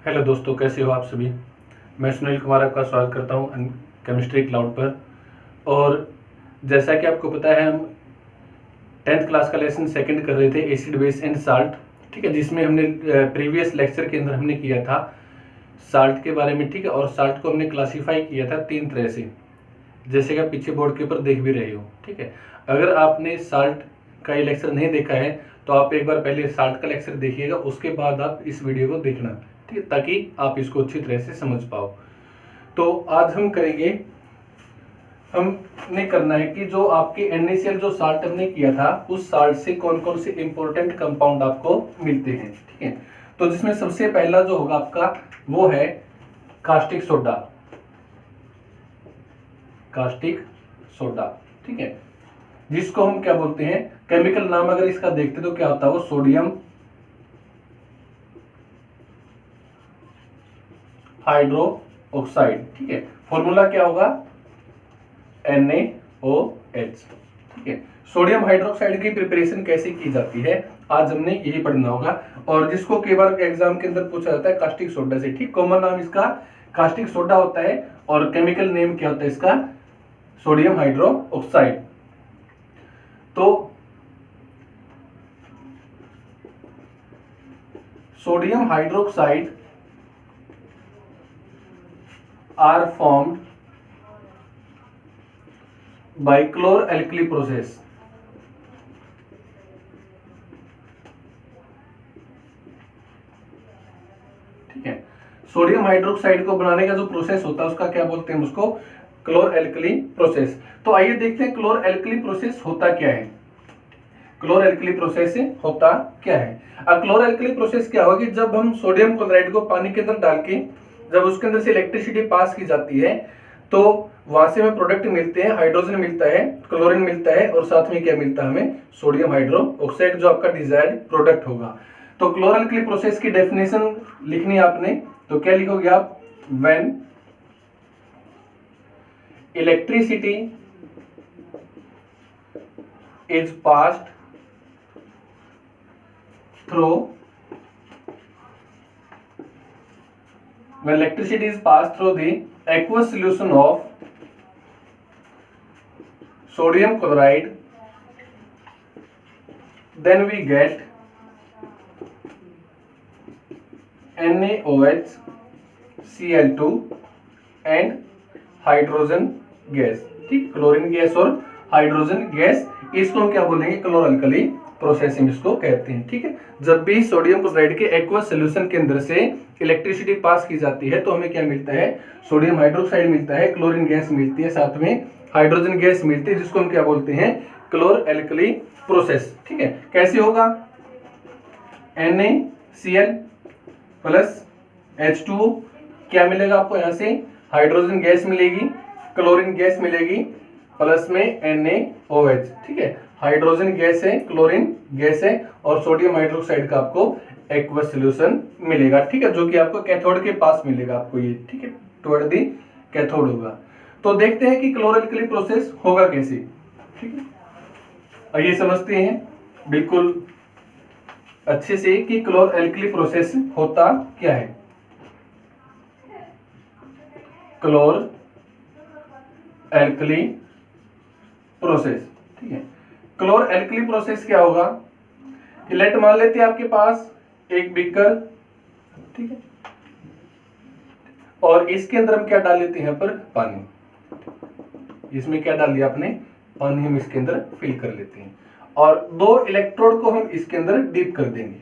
Hello दोस्तों, कैसे हो आप सभी। मैं सुनील कुमार आपका स्वागत करता हूं केमिस्ट्री क्लाउड पर। और जैसा कि आपको पता है, हम 10th क्लास का लेसन सेकंड कर रहे थे, एसिड बेस एंड साल्ट। ठीक है, जिसमें हमने प्रीवियस लेक्चर के अंदर हमने किया था साल्ट के बारे में। ठीक है, और साल्ट को हमने क्लासीफाई किया था 3 तरह से, जैसे कि आप पीछे बोर्ड के ऊपर देख भी रहे हो। ठीक है, अगर आपने साल्ट का ये लेक्चर नहीं देखा है तो आप एक बार पहले साल्ट का लेक्चर देखिएगा, उसके बाद आप इस वीडियो को देखना। ठीक है, ताकि आप इसको अच्छी तरह से समझ पाओ। तो आज हम करेंगे, हमने करना है कि जो आपके NaCl जो साल्ट हमने किया था, उस साल्ट से कौन कौन से इंपॉर्टेंट कंपाउंड आपको मिलते हैं। ठीक है, तो जिसमें सबसे पहला जो होगा आपका वो है कास्टिक सोडा। कास्टिक सोडा, ठीक है, जिसको हम क्या बोलते हैं, केमिकल नाम अगर इसका देखते तो क्या होता है, वो सोडियम हाइड्रो ऑक्साइड। ठीक है, फॉर्मूला क्या होगा, NaOH। ठीक है, सोडियम हाइड्रोक्साइड की प्रिपरेशन कैसे की जाती है आज हमने यही पढ़ना होगा। और जिसको कई बार एग्जाम के अंदर पूछा जाता है कास्टिक सोडा से। ठीक, कॉमन नाम इसका कास्टिक सोडा होता है और केमिकल नेम क्या होता है इसका, सोडियम हाइड्रो ऑक्साइड। तो sodium hydroxide are formed by chlor alkali process. ठीक है, सोडियम हाइड्रोक्साइड को बनाने का जो प्रोसेस होता है उसका क्या बोलते हैं, उसको क्लोर-एल्कली प्रोसेस। तो आइए देखते हैं क्लोर-एल्कली प्रोसेस होता क्या है। क्लोर-एल्कली प्रोसेस होता क्या है। अब क्लोर-एल्कली प्रोसेस क्या होगी, जब हम सोडियम क्लोराइड को पानी के अंदर डाल के जब उसके अंदर से इलेक्ट्रिसिटी पास की जाती है तो वहां से हमें प्रोडक्ट मिलते हैं, हाइड्रोजन मिलता है, क्लोरीन मिलता है और साथ में क्या मिलता है हमें, सोडियम हाइड्रो ऑक्साइड, जो आपका डिजायर्ड प्रोडक्ट होगा। तो क्लोर-एल्कली प्रोसेस की डेफिनेशन लिखनी है आपने, तो क्या लिखोगे आप, when electricity is passed through when electricity is passed through the aqueous solution of sodium chloride, then we get NaOH, Cl2 and hydrogen gas. ठीक, क्लोरीन गैस और हाइड्रोजन गैस, इसको हम क्या बोलेंगे, क्लोर-अल्कली प्रोसेस इसको कहते हैं। ठीक है, जब भी सोडियम क्लोराइड के एक्वस सॉल्यूशन के अंदर से इलेक्ट्रिसिटी पास की जाती है तो हमें क्या मिलता है, सोडियम हाइड्रोक्साइड मिलता है, क्लोरीन गैस मिलती है, साथ में हाइड्रोजन गैस मिलती है, जिसको हम क्या बोलते हैं, क्लोर-एल्कली प्रोसेस। ठीक है, कैसे होगा, NaCl प्लस H2O, क्या मिलेगा आपको, यहां से हाइड्रोजन गैस मिलेगी, क्लोरीन गैस मिलेगी, प्लस में NaOH। ठीक है, हाइड्रोजन गैस है, क्लोरीन गैस है और सोडियम हाइड्रोक्साइड का आपको एक्वस सॉल्यूशन मिलेगा। ठीक है, जो कि आपको कैथोड के पास मिलेगा आपको ये। ठीक है, टुवर्ड दी कैथोड होगा। तो देखते हैं कि क्लोर-एल्कली प्रोसेस होगा कैसे। ठीक है, आइए समझते हैं बिल्कुल अच्छे से कि क्लोर-एल्कली प्रोसेस होता क्या है। क्लोर-एल्कली प्रोसेस, ठीक है, क्लोर-एल्कली प्रोसेस क्या होगा, लेट मान लेते हैं आपके पास एक बीकर। ठीक है, और इसके अंदर हम क्या डाल लेते हैं, पर पानी। इसमें क्या डाल दिया आपने, पानी हम इसके अंदर फिल कर लेते हैं और 2 इलेक्ट्रोड को हम इसके अंदर डीप कर देंगे।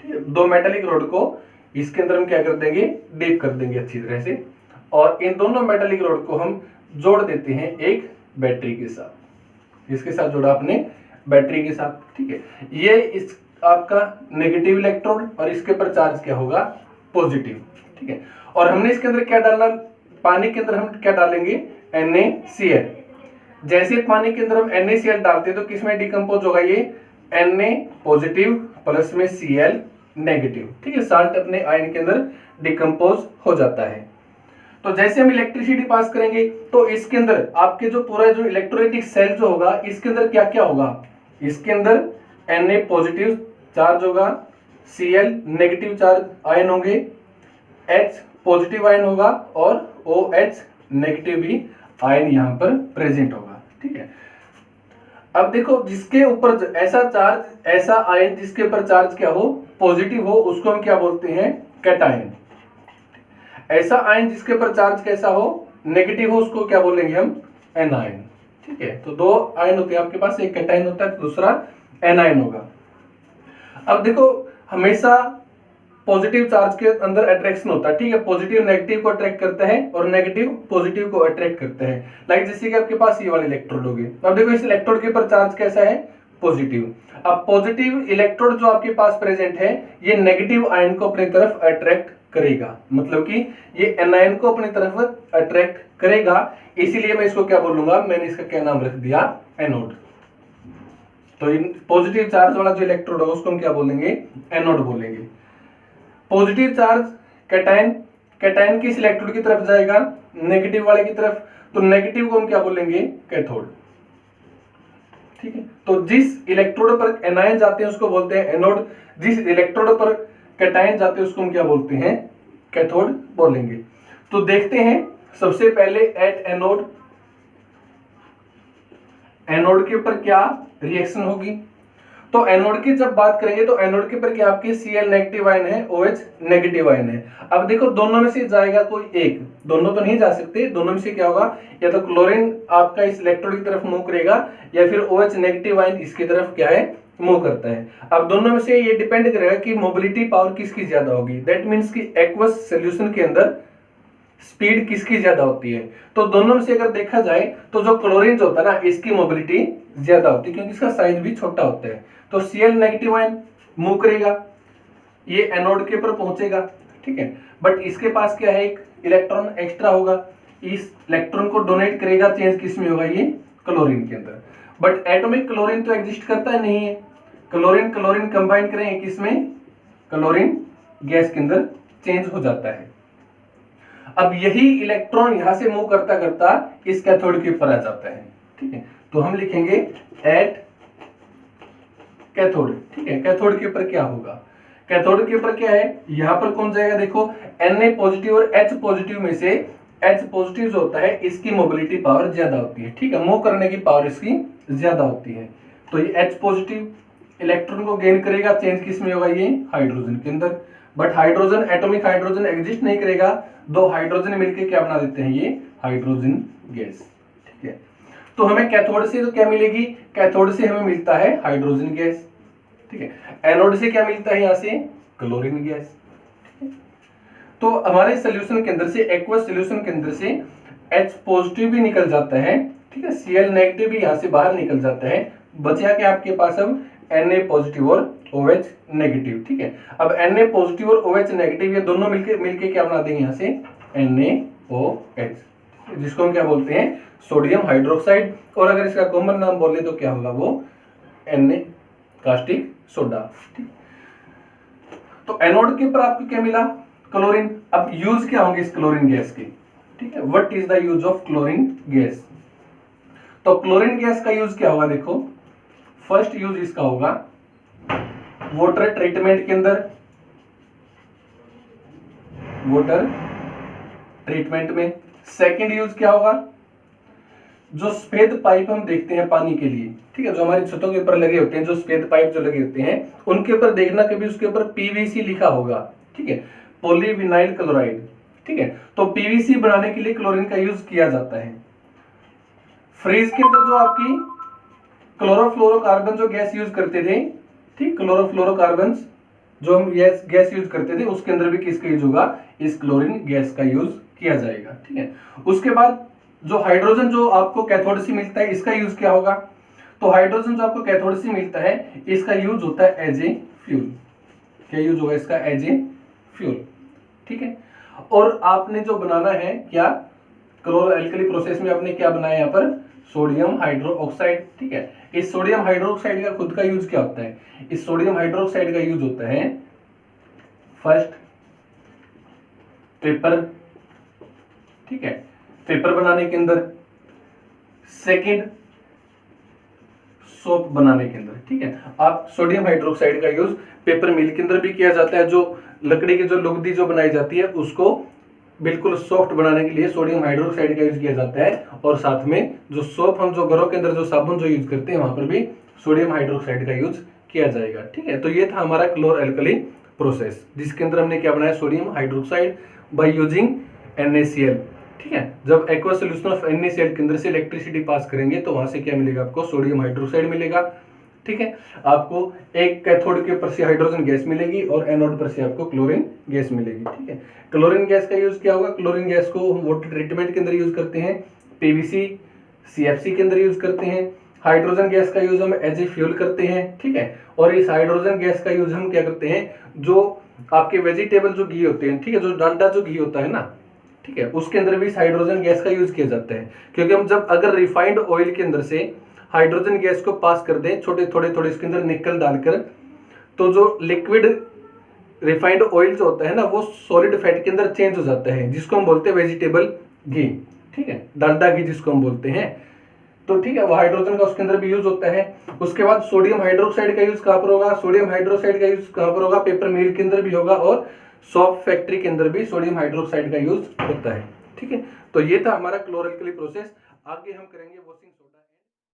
ठीक है, 2 मेटालिक रोड को इसके अंदर हम क्या कर देंगे, डीप कर देंगे अच्छी तरह से। और इन दोनों मेटालिक रोड को हम जोड़ देते हैं एक बैटरी के साथ। इसके साथ जोड़ा आपने बैटरी के साथ। ठीक है, ये इस आपका नेगेटिव इलेक्ट्रोड और इसके ऊपर चार्ज क्या होगा, पॉजिटिव। ठीक है, और हमने इसके अंदर क्या डालना, पानी के अंदर हम क्या डालेंगे, NaCl। जैसे पानी के अंदर हम NaCl डालते हैं तो किसमें डिकम्पोज होगा, ये Na पॉजिटिव प्लस में Cl नेगेटिव। ठीक है, साल्ट अपने आयन के अंदर डिकम्पोज हो जाता है। तो जैसे हम इलेक्ट्रिसिटी पास करेंगे तो इसके अंदर आपके जो पूरा जो इलेक्ट्रोलाइटिक सेल जो होगा, इसके अंदर क्या क्या होगा, इसके अंदर Na पॉजिटिव चार्ज होगा, Cl नेगेटिव चार्ज आयन होंगे, H पॉजिटिव आयन होगा और OH नेगेटिव भी आयन यहाँ पर प्रेजेंट होगा। ठीक है, अब देखो जिसके ऊपर ऐसा चार्ज, ऐसा आयन जिसके ऊपर चार्ज क्या हो, पॉजिटिव हो, उसको हम क्या बोलते हैं, कैटायन। ऐसा आयन जिसके ऊपर चार्ज कैसा हो, नेगेटिव हो, उसको क्या बोलेंगे हम, एनायन। ठीक है, तो दो आयन होते हैं आपके पास, एक कैटायन होता है, दूसरा एनायन होगा। अब देखो हमेशा पॉजिटिव चार्ज के अंदर अट्रैक्शन होता है। ठीक है, पॉजिटिव नेगेटिव को अट्रैक्ट करता है और नेगेटिव पॉजिटिव को अट्रैक्ट करता है। लाइक जैसे कि आपके पास ये वाले इलेक्ट्रोड हो गए। अब देखो इस इलेक्ट्रोड के ऊपर चार्ज कैसा है, पॉजिटिव। अब पॉजिटिव इलेक्ट्रोड जो आपके पास प्रेजेंट है, ये नेगेटिव आयन को अपनी तरफ अट्रैक्ट करेगा, मतलब कि ये एनायन को अपनी तरफ अट्रैक्ट करेगा। इसीलिए मैं इसको क्या बोलूंगा, मैंने इसका क्या नाम रख दिया, एनोड। तो पॉजिटिव चार्ज वाला जो इलेक्ट्रोड होगा उसको हम क्या बोलेंगे, एनोड बोलेंगे। पॉजिटिव चार्ज कैटायन, कैटायन किस इलेक्ट्रोड की तरफ जाएगा, नेगेटिव वाले की तरफ, तो नेगेटिव को हम क्या बोलेंगे, कैथोड। ठीक है, तो जिस इलेक्ट्रोड पर एनायन जाते हैं उसको बोलते हैं एनोड, जिस इलेक्ट्रोड पर कैटायन जाते हैं उसको हम क्या बोलते हैं, कैथोड बोलेंगे। तो देखते हैं सबसे पहले एट एनोड, एनोड के ऊपर क्या रिएक्शन होगी। तो एनोड की जब बात करेंगे तो एनोड के ऊपर क्या आपके Cl नेगेटिव आयन है, OH नेगेटिव आयन है। अब देखो दोनों में से जाएगा कोई एक, दोनों तो नहीं जा सकते, दोनों में से क्या होगा, या तो क्लोरीन आपका इस इलेक्ट्रोड की तरफ मूव करेगा या फिर OH नेगेटिव आयन इसकी तरफ क्या है, मूव करता है। अब दोनों में से ये डिपेंड करेगा कि मोबिलिटी पावर किसकी ज्यादा होगी। दैट मीन्स कि एक्वस सोल्यूशन के अंदर स्पीड किसकी ज्यादा होती है। तो दोनों में से अगर देखा जाए तो जो क्लोरीन जो होता है ना, इसकी मोबिलिटी ज्यादा होती है क्योंकि इसका साइज भी छोटा होता है। तो Cl नेगेटिव आयन मूव करेगा, ये एनोड के ऊपर पहुंचेगा। ठीक है, बट इसके पास क्या है, एक इलेक्ट्रॉन एक्स्ट्रा होगा, इस इलेक्ट्रॉन को डोनेट करेगा, चेंज किस में होगा, ये क्लोरीन के अंदर। बट एटॉमिक क्लोरीन तो एग्जिस्ट करता है नहीं है, क्लोरीन क्लोरीन कंबाइन करेंगे किसमें, क्लोरीन गैस के अंदर चेंज हो जाता है। अब यही इलेक्ट्रॉन यहां से मूव करता करता इस कैथोड के ऊपर आ जाता है। ठीक है, तो हम लिखेंगे एट कैथोड। ठीक है, कैथोड के ऊपर क्या होगा, कैथोड के ऊपर क्या है, यहां पर कौन जाएगा, देखो Na पॉजिटिव और H पॉजिटिव में से H पॉजिटिव जो होता है इसकी मोबिलिटी पावर ज्यादा होती है। ठीक है, मूव करने की पावर इसकी ज्यादा होती है। तो ये H पॉजिटिव इलेक्ट्रॉन को गेन करेगा, चेंज किस में होगा, ये हाइड्रोजन के अंदर। But hydrogen, atomic hydrogen exist नहीं करेगा, दो हाइड्रोजन मिलकर क्या बना देते हैं, ये हाइड्रोजन गैस। ठीक है, तो हमें कैथोड से तो क्या मिलेगी, कैथोड से हमें मिलता है हाइड्रोजन गैस। ठीक है, एनोड से क्या मिलता है, यहां से क्लोरीन गैस। ठीक है, तो हमारे सोल्यूशन के अंदर से, एक्वस सोल्यूशन के अंदर से H पॉजिटिव भी निकल जाता है। ठीक है, Cl नेगेटिव भी यहां से बाहर निकल जाता है, बचा क्या आपके पास अब Na पॉजिटिव और OH नेगेटिव। ठीक है, अब Na पॉजिटिव और OH नेगेटिव ये दोनों मिलके क्या बना देंगे, यहां से NaOH, जिसको हम क्या बोलते हैं, सोडियम हाइड्रोक्साइड। और अगर इसका कॉमन नाम बोले तो क्या होगा, वो Na कास्टिक सोडा। तो एनोड के ऊपर आपको क्या मिला, क्लोरीन। अब यूज क्या होंगे इस क्लोरीन गैस के। ठीक है, what is the use of chlorine gas. तो क्लोरीन गैस का यूज क्या होगा, देखो फर्स्ट यूज इसका होगा वाटर ट्रीटमेंट के अंदर, वाटर ट्रीटमेंट में। सेकंड यूज क्या होगा, जो सफेद पाइप हम देखते हैं पानी के लिए, ठीक है, जो हमारी छतों के ऊपर लगे होते हैं, जो सफेद पाइप जो लगे होते हैं, उनके ऊपर देखना कभी उसके ऊपर पीवीसी लिखा होगा। ठीक है, पॉलीविनाइल क्लोराइड। ठीक है, तो पीवीसी बनाने के लिए क्लोरीन का यूज किया जाता है। फ्रिज के अंदर जो आपकी क्लोरोफ्लोरोकार्बन जो गैस यूज करते थे, ठीक, क्लोरोफ्लोरोकार्बन जो हम गैस यूज करते थे, उसके अंदर भी किसका यूज होगा, इस क्लोरीन गैस का यूज किया जाएगा। ठीक है, उसके बाद जो हाइड्रोजन जो आपको कैथोड से मिलता है, इसका यूज क्या होगा, तो हाइड्रोजन जो आपको कैथोड से मिलता है इसका यूज होता है एज ए फ्यूल। क्या यूज होगा इसका, एज ए फ्यूल। ठीक है, और आपने जो बनाना है क्या, क्लोरो एल्कली प्रोसेस में आपने क्या बनाया, यहाँ पर सोडियम हाइड्रोक्साइड। ठीक है, इस सोडियम हाइड्रोक्साइड का खुद का यूज क्या होता है, इस सोडियम हाइड्रोक्साइड का यूज होता है फर्स्ट पेपर। ठीक है, पेपर बनाने के अंदर। सेकंड सोप बनाने के अंदर, ठीक है। आप सोडियम हाइड्रोक्साइड का यूज पेपर मिल के अंदर भी किया जाता है, जो लकड़ी की जो लुगदी जो बनाई जाती है उसको बिल्कुल सॉफ्ट बनाने के लिए सोडियम हाइड्रोक्साइड का यूज किया जाता है। और साथ में जो सोप हम जो घरों के अंदर जो साबुन जो यूज करते हैं वहां पर भी सोडियम हाइड्रोक्साइड का यूज किया जाएगा, ठीक है। तो ये था हमारा क्लोर एल्कली प्रोसेस, जिसके अंदर हमने क्या बनाया, sodium hydroxide by using NaCl, ठीक है। जब एक्वा सोल्यूशन ऑफ NaCl के अंदर से इलेक्ट्रिसिटी पास करेंगे तो वहां से क्या मिलेगा, आपको सोडियम हाइड्रोक्साइड मिलेगा, ठीक है। आपको एक कैथोड के ऊपर से हाइड्रोजन गैस मिलेगी और एनोड पर से आपको क्लोरीन गैस मिलेगी, ठीक है। क्लोरीन गैस का यूज क्या होगा, क्लोरीन गैस को हम वाटर ट्रीटमेंट के अंदर यूज करते हैं, PVC CFC के अंदर यूज करते हैं। हाइड्रोजन गैस का यूज हम एज ए फ्यूल करते हैं, ठीक है। और इस हाइड्रोजन गैस का यूज हम क्या करते हैं, जो आपके वेजिटेबल जो घी होते हैं, ठीक है, जो डालडा जो घी होता है ना, ठीक है, उसके अंदर भी इस हाइड्रोजन गैस का यूज किया जाता है। क्योंकि हम जब अगर रिफाइंड ऑयल के अंदर से हाइड्रोजन गैस को पास कर दें छोटे थोड़े इसके अंदर निकल डालकर, तो जो लिक्विड रिफाइंड ऑयल जो होता है ना वो सॉलिड फैट के अंदर चेंज हो जाता है, जिसको हम बोलते हैं वेजिटेबल घी, ठीक है, डालडा घी जिसको हम बोलते हैं। तो ठीक है, वो हाइड्रोजन का उसके अंदर भी यूज होता है। उसके बाद सोडियम हाइड्रोक्साइड का यूज कहां पर होगा, सोडियम हाइड्रोक्साइड का यूज कहां पर होगा, पेपर मिल के अंदर भी होगा और सोप फैक्ट्री के अंदर भी सोडियम हाइड्रोक्साइड का यूज होता है, ठीक है। तो ये था हमारा क्लोर एल्कली प्रोसेस। आगे हम करेंगे वॉशिंग सोडा।